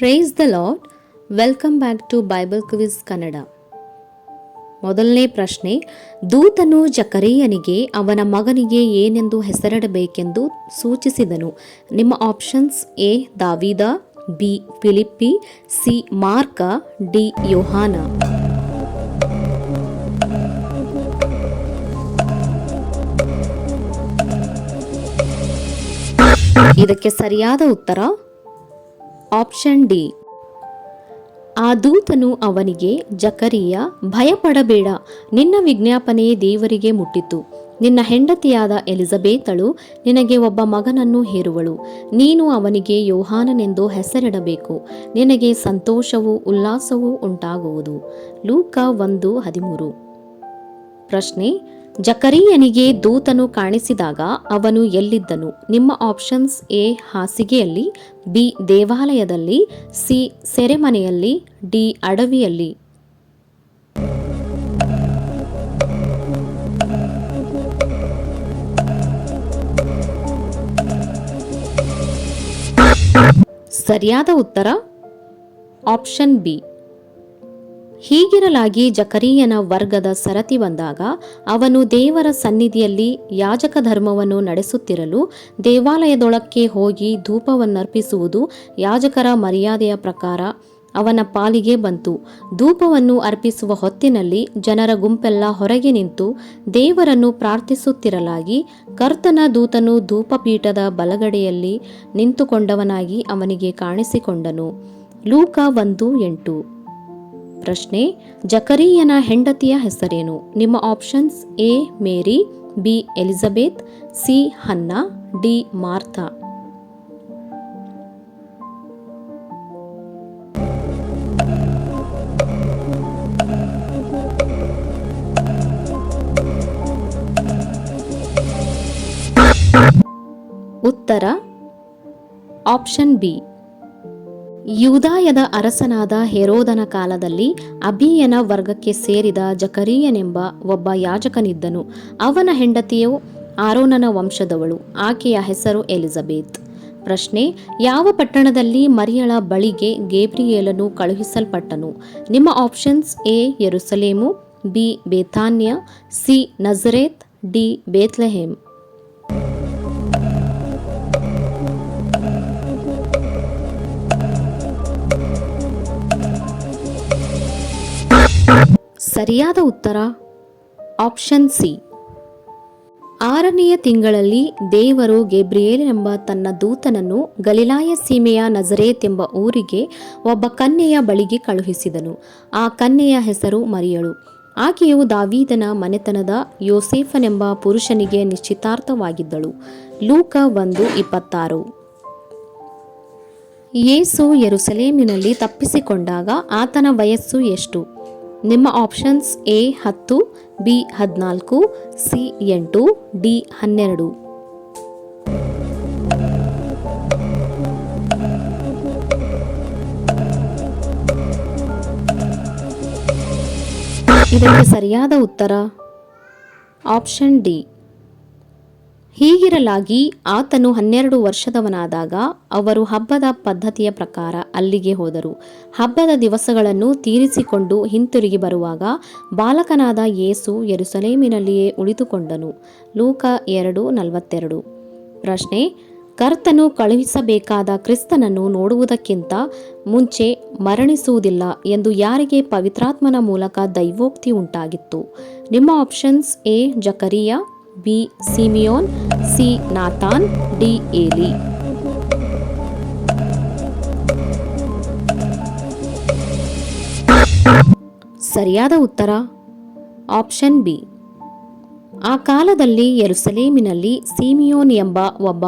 Price the Lord. Welcome back to Bible quiz Kannada. ಮೊದಲನೇ ಪ್ರಶ್ನೆ, ದೂತನು ಜಕರೀಯನಿಗೆ ಅವನ ಮಗನಿಗೆ ಏನೆಂದು ಹೆಸರಿಡಬೇಕೆಂದು ಸೂಚಿಸಿದನು? ನಿಮ್ಮ ಆಪ್ಷನ್ಸ್: ಎ ದಾವೀದ, ಬಿ ಫಿಲಿಪ್ಪಿ, ಸಿ ಮಾರ್ಕ, ಡಿ ಯೋಹಾನ. ಇದಕ್ಕೆ ಸರಿಯಾದ ಉತ್ತರ ಆಪ್ಷನ್ ಡಿ. ಆ ದೂತನು ಅವನಿಗೆ, ಜಕರೀಯ, ಭಯಪಡಬೇಡ, ನಿನ್ನ ವಿಜ್ಞಾಪನೆ ದೇವರಿಗೆ ಮುಟ್ಟಿತು. ನಿನ್ನ ಹೆಂಡತಿಯಾದ ಎಲಿಜಬೇತಳು ನಿನಗೆ ಒಬ್ಬ ಮಗನನ್ನು ಹೆರುವಳು. ನೀನು ಅವನಿಗೆ ಯೋಹಾನನೆಂದು ಹೆಸರಿಡಬೇಕು. ನಿನಗೆ ಸಂತೋಷವೂ ಉಲ್ಲಾಸವೂ ಉಂಟಾಗುವುದು. ಲೂಕ 1:13. ಪ್ರಶ್ನೆ, ಜಕರೀಯನಿಗೆ ದೂತನು ಕಾಣಿಸಿದಾಗ ಅವನು ಎಲ್ಲಿದ್ದನು? ನಿಮ್ಮ ಆಪ್ಷನ್ಸ್: ಎ ಹಾಸಿಗೆಯಲ್ಲಿ, ಬಿ ದೇವಾಲಯದಲ್ಲಿ, ಸಿ ಸೆರೆಮನೆಯಲ್ಲಿ, ಡಿ ಅಡವಿಯಲ್ಲಿ. ಸರಿಯಾದ ಉತ್ತರ ಆಪ್ಷನ್ ಬಿ. ಹೀಗಿರಲಾಗಿ ಜಕರೀಯನ ವರ್ಗದ ಸರತಿ ಬಂದಾಗ ಅವನು ದೇವರ ಸನ್ನಿಧಿಯಲ್ಲಿ ಯಾಜಕ ಧರ್ಮವನ್ನು ನಡೆಸುತ್ತಿರಲು ದೇವಾಲಯದೊಳಕ್ಕೆ ಹೋಗಿ ಧೂಪವನ್ನರ್ಪಿಸುವುದು ಯಾಜಕರ ಮರ್ಯಾದೆಯ ಪ್ರಕಾರ ಅವನ ಪಾಲಿಗೆ ಬಂತು. ಧೂಪವನ್ನು ಅರ್ಪಿಸುವ ಹೊತ್ತಿನಲ್ಲಿ ಜನರ ಗುಂಪೆಲ್ಲ ಹೊರಗೆ ನಿಂತು ದೇವರನ್ನು ಪ್ರಾರ್ಥಿಸುತ್ತಿರಲಾಗಿ ಕರ್ತನ ದೂತನು ಧೂಪಪೀಠದ ಬಲಗಡೆಯಲ್ಲಿ ನಿಂತುಕೊಂಡವನಾಗಿ ಅವನಿಗೆ ಕಾಣಿಸಿಕೊಂಡನು. ಲೂಕ 1:8. ಪ್ರಶ್ನೆ, ಜಕರೀಯನ ಹೆಂಡತಿಯ ಹೆಸರೇನು? ನಿಮ್ಮ options: A Mary, B Elizabeth, C Hannah, D Martha. ಉತ್ತರ ಆಪ್ಷನ್ ಬಿ. ಯೂದಾಯದ ಅರಸನಾದ ಹೆರೋದನ ಕಾಲದಲ್ಲಿ ಅಬೀಯನ ವರ್ಗಕ್ಕೆ ಸೇರಿದ ಜಕರೀಯನೆಂಬ ಒಬ್ಬ ಯಾಜಕನಿದ್ದನು. ಅವನ ಹೆಂಡತಿಯು ಆರೋನನ ವಂಶದವಳು. ಆಕೆಯ ಹೆಸರು ಎಲಿಜಬೇತ್. ಪ್ರಶ್ನೆ, ಯಾವ ಪಟ್ಟಣದಲ್ಲಿ ಮರಿಯಳ ಬಳಿಗೆ ಗೇಬ್ರಿಯೇಲನು ಕಳುಹಿಸಲ್ಪಟ್ಟನು? ನಿಮ್ಮ ಆಪ್ಷನ್ಸ್: ಎ ಯೆರೂಸಲೇಮು, ಬಿ ಬೇಥಾನ್ಯ, ಸಿ ನಜರೇತ್, ಡಿ ಬೇತ್ಲೆಹೇಮ್. ಸರಿಯಾದ ಉತ್ತರ ಆಪ್ಷನ್ ಸಿ. 6ನೆಯ ತಿಂಗಳಲ್ಲಿ ದೇವರು ಗೇಬ್ರಿಯೇಲನೆಂಬ ತನ್ನ ದೂತನನ್ನು ಗಲಿಲಾಯ ಸೀಮೆಯ ನಜರೇತ್ ಎಂಬ ಊರಿಗೆ ಒಬ್ಬ ಕನ್ಯೆಯ ಬಳಿಗೆ ಕಳುಹಿಸಿದನು. ಆ ಕನ್ಯೆಯ ಹೆಸರು ಮರಿಯಳು. ಆಕೆಯು ದಾವೀದನ ಮನೆತನದ ಯೋಸೇಫನೆಂಬ ಪುರುಷನಿಗೆ ನಿಶ್ಚಿತಾರ್ಥವಾಗಿದ್ದಳು. ಲೂಕ 1:26. ಯೇಸು ಯೆರೂಸಲೇಮಿನಲ್ಲಿ ತಪ್ಪಿಸಿಕೊಂಡಾಗ ಆತನ ವಯಸ್ಸು ಎಷ್ಟು? ನಿಮ್ಮ options: A 10, B 14, C 8, D 12. ಇದಕ್ಕೆ ಸರಿಯಾದ ಉತ್ತರ ಆಪ್ಷನ್ ಡಿ. ಹೀಗಿರಲಾಗಿ ಆತನು 12 ವರ್ಷದವನಾದಾಗ ಅವರು ಹಬ್ಬದ ಪದ್ಧತಿಯ ಪ್ರಕಾರ ಅಲ್ಲಿಗೆ ಹೋದರು. ಹಬ್ಬದ ದಿವಸಗಳನ್ನು ತೀರಿಸಿಕೊಂಡು ಹಿಂತಿರುಗಿ ಬರುವಾಗ ಬಾಲಕನಾದ ಯೇಸು ಯೆರೂಸಲೇಮಿನಲ್ಲಿಯೇ ಉಳಿದುಕೊಂಡನು. ಲೂಕ 2:42. ಪ್ರಶ್ನೆ, ಕರ್ತನು ಕಳುಹಿಸಬೇಕಾದ ಕ್ರಿಸ್ತನನ್ನು ನೋಡುವುದಕ್ಕಿಂತ ಮುಂಚೆ ಮರಣಿಸುವುದಿಲ್ಲ ಎಂದು ಯಾರಿಗೆ ಪವಿತ್ರಾತ್ಮನ ಮೂಲಕ ದೈವೋಕ್ತಿ ಉಂಟಾಗಿತ್ತು? ನಿಮ್ಮ ಆಪ್ಷನ್ಸ್: ಎ ಜಕರೀಯ, B Simeon, C Nathan, D Eli. ಸರಿಯಾದ ಉತ್ತರ ಆಪ್ಷನ್ ಬಿ. ಆ ಕಾಲದಲ್ಲಿ ಯೆರೂಸಲೇಮಿನಲ್ಲಿ ಸಿಮಿಯೋನ್ ಎಂಬ ಒಬ್ಬ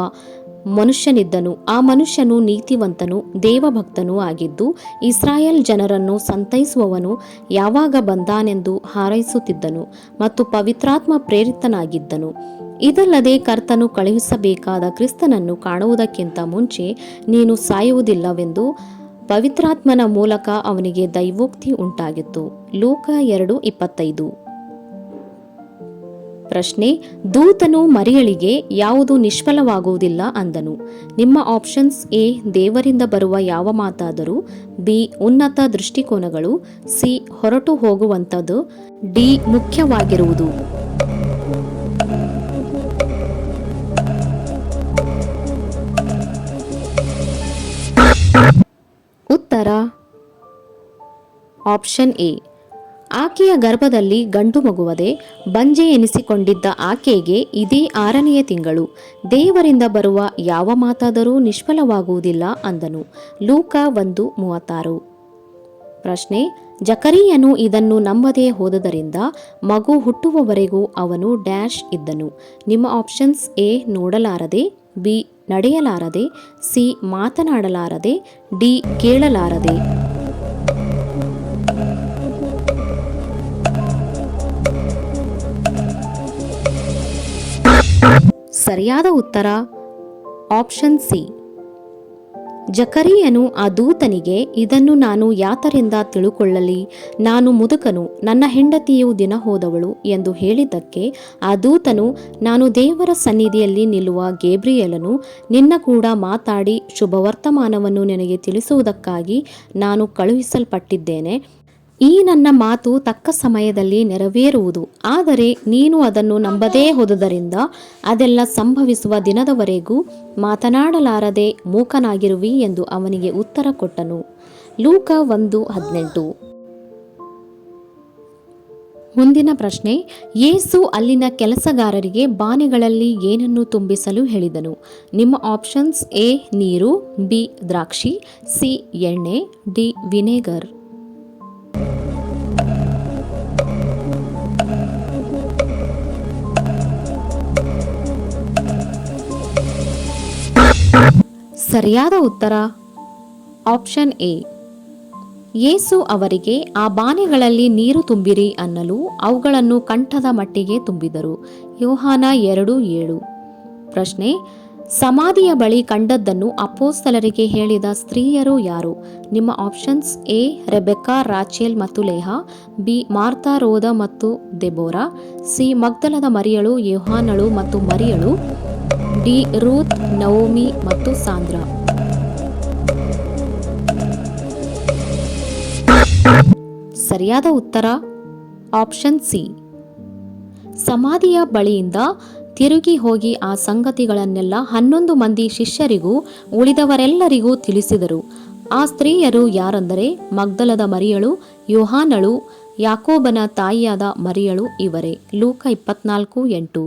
ಮನುಷ್ಯನಿದ್ದನು. ಆ ಮನುಷ್ಯನು ನೀತಿವಂತನೂ ದೇವಭಕ್ತನೂ ಆಗಿದ್ದು ಇಸ್ರಾಯೇಲ್ ಜನರನ್ನು ಸಂತೈಸುವವನು ಯಾವಾಗ ಬಂದಾನೆಂದು ಹಾರೈಸುತ್ತಿದ್ದನು ಮತ್ತು ಪವಿತ್ರಾತ್ಮ ಪ್ರೇರಿತನಾಗಿದ್ದನು. ಇದಲ್ಲದೆ ಕರ್ತನು ಕಳುಹಿಸಬೇಕಾದ ಕ್ರಿಸ್ತನನ್ನು ಕಾಣುವುದಕ್ಕಿಂತ ಮುಂಚೆ ನೀನು ಸಾಯುವುದಿಲ್ಲವೆಂದು ಪವಿತ್ರಾತ್ಮನ ಮೂಲಕ ಅವನಿಗೆ ದೈವೋಕ್ತಿ ಉಂಟಾಗಿತ್ತು. ಲೂಕ 2:25. ಪ್ರಶ್ನೆ: ದೂತನು ಮರಿಯಳಿಗೆ ಯಾವುದು ನಿಷ್ಫಲವಾಗುವುದಿಲ್ಲ ಅಂದನು. ನಿಮ್ಮ ಆಪ್ಷನ್ಸ್: ಎ ದೇವರಿಂದ ಬರುವ ಯಾವ ಮಾತಾದರೂ, ಬಿ ಉನ್ನತ ದೃಷ್ಟಿಕೋನಗಳು, ಸಿ ಹೊರಟು ಹೋಗುವಂಥದ್ದು, ಡಿ ಮುಖ್ಯವಾಗಿರುವುದು. ಉತ್ತರ ಆಪ್ಷನ್ ಎ. ಆಕೆಯ ಗರ್ಭದಲ್ಲಿ ಗಂಡು ಮಗುವದೆ ಬಂಜೆ ಎನಿಸಿಕೊಂಡಿದ್ದ ಆಕೆಗೆ ಇದೇ 6ನೆಯ ತಿಂಗಳು. ದೇವರಿಂದ ಬರುವ ಯಾವ ಮಾತಾದರೂ ನಿಷ್ಫಲವಾಗುವುದಿಲ್ಲ ಅಂದನು. ಲೂಕ 1:36. ಪ್ರಶ್ನೆ: ಜಕರೀಯನು ಇದನ್ನು ನಂಬದೇ ಹೋದದರಿಂದ ಮಗು ಹುಟ್ಟುವವರೆಗೂ ಅವನು ಡ್ಯಾಶ್ ಇದ್ದನು. ನಿಮ್ಮ ಆಪ್ಷನ್ಸ್: ಎ ನೋಡಲಾರದೆ, ಬಿ ನಡೆಯಲಾರದೆ, ಸಿ ಮಾತನಾಡಲಾರದೆ, ಡಿ ಕೇಳಲಾರದೆ. ಸರಿಯಾದ ಉತ್ತರ ಆಪ್ಷನ್ ಸಿ. ಜಕರೀಯನು ಆ ದೂತನಿಗೆ, ಇದನ್ನು ನಾನು ಯಾತರಿಂದ ತಿಳುಕೊಳ್ಳಲಿ? ನಾನು ಮುದುಕನು, ನನ್ನ ಹೆಂಡತಿಯು ದಿನ ಹೋದವಳು ಎಂದು ಹೇಳಿದ್ದಕ್ಕೆ ಆ ದೂತನು, ನಾನು ದೇವರ ಸನ್ನಿಧಿಯಲ್ಲಿ ನಿಲ್ಲುವ ಗೇಬ್ರಿಯೇಲನು ನಿನ್ನ ಕೂಡ ಮಾತಾಡಿ ಶುಭವರ್ತಮಾನವನ್ನು ನಿನಗೆ ತಿಳಿಸುವುದಕ್ಕಾಗಿ ನಾನು ಕಳುಹಿಸಲ್ಪಟ್ಟಿದ್ದೇನೆ. ಈ ನನ್ನ ಮಾತು ತಕ್ಕ ಸಮಯದಲ್ಲಿ ನೆರವೇರುವುದು, ಆದರೆ ನೀನು ಅದನ್ನು ನಂಬದೇ ಹೋದುದರಿಂದ ಅದೆಲ್ಲ ಸಂಭವಿಸುವ ದಿನದವರೆಗೂ ಮಾತನಾಡಲಾರದೆ ಮೂಕನಾಗಿರುವಿ ಎಂದು ಅವನಿಗೆ ಉತ್ತರ ಕೊಟ್ಟನು. ಲೂಕ 1:18. ಮುಂದಿನ ಪ್ರಶ್ನೆ: ಯೇಸು ಅಲ್ಲಿನ ಕೆಲಸಗಾರರಿಗೆ ಬಾನೆಗಳಲ್ಲಿ ಏನನ್ನು ತುಂಬಿಸಲು ಹೇಳಿದನು? ನಿಮ್ಮ ಆಪ್ಷನ್ಸ್: ಎ ನೀರು, ಬಿ ದ್ರಾಕ್ಷಿ, ಸಿ ಎಣ್ಣೆ, ಡಿ ವಿನೆಗರ್. ಸರಿಯಾದ ಉತ್ತರ ಆಪ್ಷನ್ ಎ. ಯೇಸು ಅವರಿಗೆ, ಆ ಬಾನೆಗಳಲ್ಲಿ ನೀರು ತುಂಬಿರಿ ಅನ್ನಲು ಅವುಗಳನ್ನು ಕಂಠದ ಮಟ್ಟಿಗೆ ತುಂಬಿದರು. ಯೋಹಾನ 2:7. ಪ್ರಶ್ನೆ: ಸಮಾಧಿಯ ಬಳಿ ಕಂಡದ್ದನ್ನು ಅಪೊಸ್ತಲರಿಗೆ ಹೇಳಿದ ಸ್ತ್ರೀಯರು ಯಾರು? ನಿಮ್ಮ ಆಪ್ಷನ್ಸ್: ಎ ರೆಬೆಕ್ಕಾ, ರಾಚೇಲ್ ಮತ್ತು ಲೇಹಾ, ಬಿ ಮಾರ್ತಾ, ರೋದ ಮತ್ತು ದೆಬೋರಾ, ಸಿ ಮಗ್ದಲದ ಮರಿಯಳು, ಯೋಹಾನಳು ಮತ್ತು ಮರಿಯಳು, ಡಿ ರೂತ್, ನವೋಮಿ ಮತ್ತು ಸಾಂದ್ರಾ. ಸರಿಯಾದ ಉತ್ತರ ಆಪ್ಷನ್ ಸಿ. ಸಮಾಧಿಯ ಬಳಿಯಿಂದ ತಿರುಗಿ ಹೋಗಿ ಆ ಸಂಗತಿಗಳನ್ನೆಲ್ಲ 11 ಮಂದಿ ಶಿಷ್ಯರಿಗೂ ಉಳಿದವರೆಲ್ಲರಿಗೂ ತಿಳಿಸಿದರು. ಆ ಸ್ತ್ರೀಯರು ಯಾರೆಂದರೆ ಮಗ್ದಲದ ಮರಿಯಳು, ಯೋಹಾನಳು, ಯಾಕೋಬನ ತಾಯಿಯಾದ ಮರಿಯಳು ಇವರೇ. ಲೂಕ 24:8.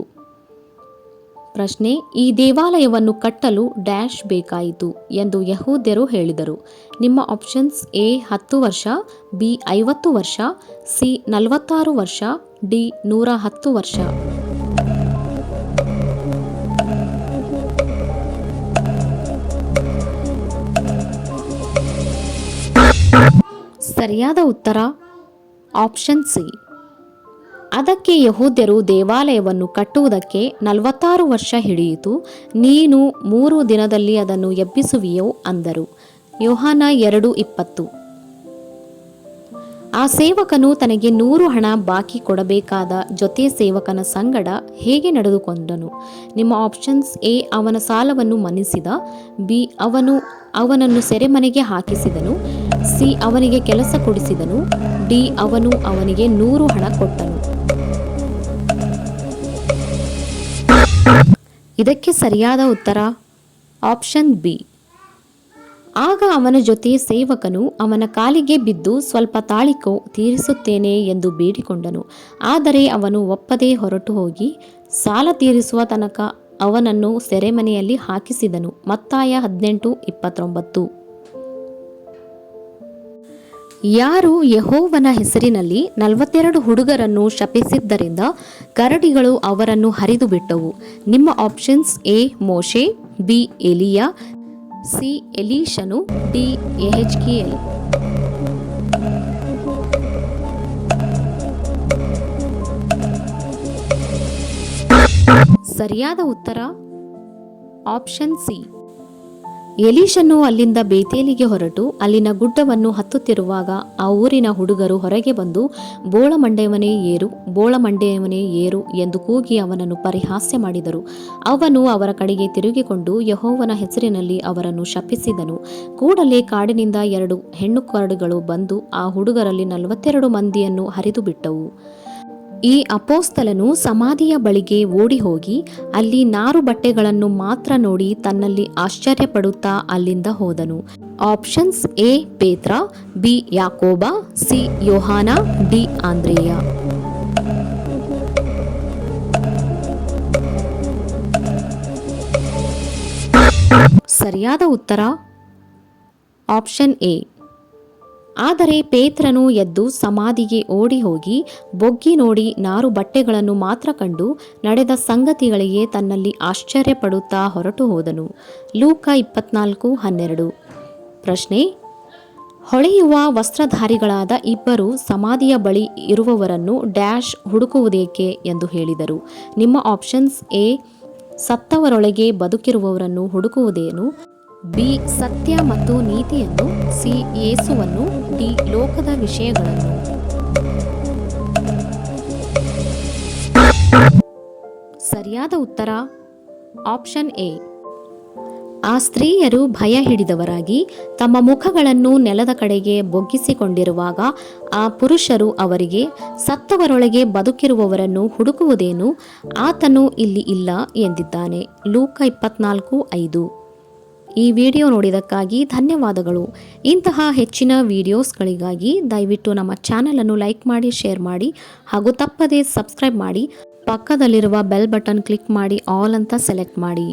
ಪ್ರಶ್ನೆ: ಈ ದೇವಾಲಯವನ್ನು ಕಟ್ಟಲು ಡ್ಯಾಶ್ ಬೇಕಾಯಿತು ಎಂದು ಯಹೂದ್ಯರು ಹೇಳಿದರು. ನಿಮ್ಮ ಆಪ್ಷನ್ಸ್: ಎ 10 ವರ್ಷ, ಬಿ 50 ವರ್ಷ, ಸಿ 46 ವರ್ಷ, ಡಿ 110 ವರ್ಷ. ಸರಿಯಾದ ಉತ್ತರ ಆಪ್ಷನ್ ಸಿ. ಅದಕ್ಕೆ ಯಹೂದ್ಯರು, ದೇವಾಲಯವನ್ನು ಕಟ್ಟುವುದಕ್ಕೆ 46 ವರ್ಷ ಹಿಡಿಯಿತು, ನೀನು 3 ದಿನದಲ್ಲಿ ಅದನ್ನು ಎಬ್ಬಿಸುವಿಯೋ ಅಂದರು. ಯೋಹಾನ 2:20. ಆ ಸೇವಕನು ತನಗೆ 100 ಹಣ ಬಾಕಿ ಕೊಡಬೇಕಾದ ಜೊತೆ ಸೇವಕನ ಸಂಗಡ ಹೇಗೆ ನಡೆದುಕೊಂಡನು? ನಿಮ್ಮ ಆಪ್ಷನ್ಸ್: ಎ ಅವನ ಸಾಲವನ್ನು ಮನ್ನಿಸಿದ, ಬಿ ಅವನನ್ನು ಸೆರೆಮನೆಗೆ ಹಾಕಿಸಿದನು, ಸಿ ಅವನಿಗೆ ಕೆಲಸ ಕೊಡಿಸಿದನು, ಡಿ ಅವನಿಗೆ 100 ಹಣ ಕೊಟ್ಟನು. ಇದಕ್ಕೆ ಸರಿಯಾದ ಉತ್ತರ ಆಪ್ಷನ್ ಬಿ. ಆಗ ಅವನ ಜೊತೆ ಸೇವಕನು ಅವನ ಕಾಲಿಗೆ ಬಿದ್ದು, ಸ್ವಲ್ಪ ತಾಳಿಕೋ, ತೀರಿಸುತ್ತೇನೆ ಎಂದು ಬೇಡಿಕೊಂಡನು. ಆದರೆ ಅವನು ಒಪ್ಪದೆ ಹೊರಟು ಹೋಗಿ ಸಾಲ ತೀರಿಸುವ ತನಕ ಅವನನ್ನು ಸೆರೆಮನೆಯಲ್ಲಿ ಹಾಕಿಸಿದನು. ಮತ್ತಾಯ 18:29. ಯಾರು ಯೆಹೋವನ ಹೆಸರಿನಲ್ಲಿ 42 ಹುಡುಗರನ್ನು ಶಪಿಸಿದ್ದರಿಂದ ಕರಡಿಗಳು ಅವರನ್ನು ಹರಿದು ಬಿಟ್ಟವು? ನಿಮ್ಮ ಆಪ್ಷನ್ಸ್: ಎ ಮೋಶೆ, ಬಿ ಎಲಿಯಾ, ಸಿ ಎಲೀಷನು, ಡಿ ಯೆಹೆಜ್ಕೇಲ್. ಸರಿಯಾದ ಉತ್ತರ ಆಪ್ಷನ್ ಸಿ. ಎಲೀಷನು ಅಲ್ಲಿಂದ ಬೇತೇಲಿಗೆ ಹೊರಟು ಅಲ್ಲಿನ ಗುಡ್ಡವನ್ನು ಹತ್ತುತ್ತಿರುವಾಗ ಆ ಊರಿನ ಹುಡುಗರು ಹೊರಗೆ ಬಂದು, ಬೋಳಮಂಡೆಯವನೇ ಏರು, ಬೋಳಮಂಡೆಯವನೇ ಏರು ಎಂದು ಕೂಗಿ ಅವನನ್ನು ಪರಿಹಾಸ್ಯ ಮಾಡಿದರು. ಅವನು ಅವರ ಕಡೆಗೆ ತಿರುಗಿಕೊಂಡು ಯೆಹೋವನ ಹೆಸರಿನಲ್ಲಿ ಅವರನ್ನು ಶಪಿಸಿದನು. ಕೂಡಲೇ ಕಾಡಿನಿಂದ 2 ಹೆಣ್ಣು ಕರಡುಗಳು ಬಂದು ಆ ಹುಡುಗರಲ್ಲಿ 42 ಮಂದಿಯನ್ನು ಹರಿದು ಬಿಟ್ಟವು. ಈ ಅಪೊಸ್ತಲನು ಸಮಾಧಿಯ ಬಳಿಗೆ ಓಡಿ ಹೋಗಿ ಅಲ್ಲಿ ನಾರು ಬಟ್ಟೆಗಳನ್ನು ಮಾತ್ರ ನೋಡಿ ತನ್ನಲ್ಲಿ ಆಶ್ಚರ್ಯಪಡುತ್ತಾ ಅಲ್ಲಿಂದ ಹೋದನು. ಆಪ್ಷನ್ಸ್: ಎ ಪೇತ್ರ, ಬಿ ಯಾಕೋಬ, ಸಿ ಯೋಹಾನ, ಡಿ ಆಂದ್ರೇಯ. ಸರಿಯಾದ ಉತ್ತರ ಆಪ್ಷನ್ ಎ. ಆದರೆ ಪೇತ್ರನು ಎದ್ದು ಸಮಾಧಿಗೆ ಓಡಿ ಹೋಗಿ ಬೊಗ್ಗಿ ನೋಡಿ ನಾರು ಬಟ್ಟೆಗಳನ್ನು ಮಾತ್ರ ಕಂಡು ನಡೆದ ಸಂಗತಿಗಳಿಗೆ ತನ್ನಲ್ಲಿ ಆಶ್ಚರ್ಯಪಡುತ್ತಾ ಹೊರಟು ಹೋದನು. ಲೂಕ 24:12. ಪ್ರಶ್ನೆ: ಹೊಳೆಯುವ ವಸ್ತ್ರಧಾರಿಗಳಾದ ಇಬ್ಬರು ಸಮಾಧಿಯ ಬಳಿ ಇರುವವರನ್ನು ಡ್ಯಾಶ್ ಹುಡುಕುವುದೇಕೆ ಎಂದು ಹೇಳಿದರು. ನಿಮ್ಮ ಆಪ್ಷನ್ಸ್: ಎ ಸತ್ತವರೊಳಗೆ ಬದುಕಿರುವವರನ್ನು ಹುಡುಕುವುದೇನು, ಬಿ ಸತ್ಯ ಮತ್ತು ನೀತಿಯನ್ನು, ಸಿ ಯೇಸುವನ್ನು, ಡಿ ಲೋಕದ ವಿಷಯಗಳನ್ನು. ಸರಿಯಾದ ಉತ್ತರ ಆಪ್ಷನ್ ಎ. ಆ ಸ್ತ್ರೀಯರು ಭಯ ಹಿಡಿದವರಾಗಿ ತಮ್ಮ ಮುಖಗಳನ್ನು ನೆಲದ ಕಡೆಗೆ ಬೊಗ್ಗಿಸಿಕೊಂಡಿರುವಾಗ ಆ ಪುರುಷರು ಅವರಿಗೆ, ಸತ್ತವರೊಳಗೆ ಬದುಕಿರುವವರನ್ನು ಹುಡುಕುವುದೇನು, ಆತನು ಇಲ್ಲಿ ಇಲ್ಲ ಎಂದಿದ್ದಾನೆ. ಲೂಕ 24:5. ಈ ವಿಡಿಯೋ ನೋಡಿದ್ದಕ್ಕಾಗಿ ಧನ್ಯವಾದಗಳು. ಇಂತಹ ಹೆಚ್ಚಿನ ವಿಡಿಯೋಸ್ಗಳಿಗಾಗಿ ದಯವಿಟ್ಟು ನಮ್ಮ ಚಾನಲನ್ನು ಲೈಕ್ ಮಾಡಿ, ಶೇರ್ ಮಾಡಿ ಹಾಗೂ ತಪ್ಪದೇ ಸಬ್ಸ್ಕ್ರೈಬ್ ಮಾಡಿ. ಪಕ್ಕದಲ್ಲಿರುವ ಬೆಲ್ ಬಟನ್ ಕ್ಲಿಕ್ ಮಾಡಿ ಆಲ್ ಅಂತ ಸೆಲೆಕ್ಟ್ ಮಾಡಿ.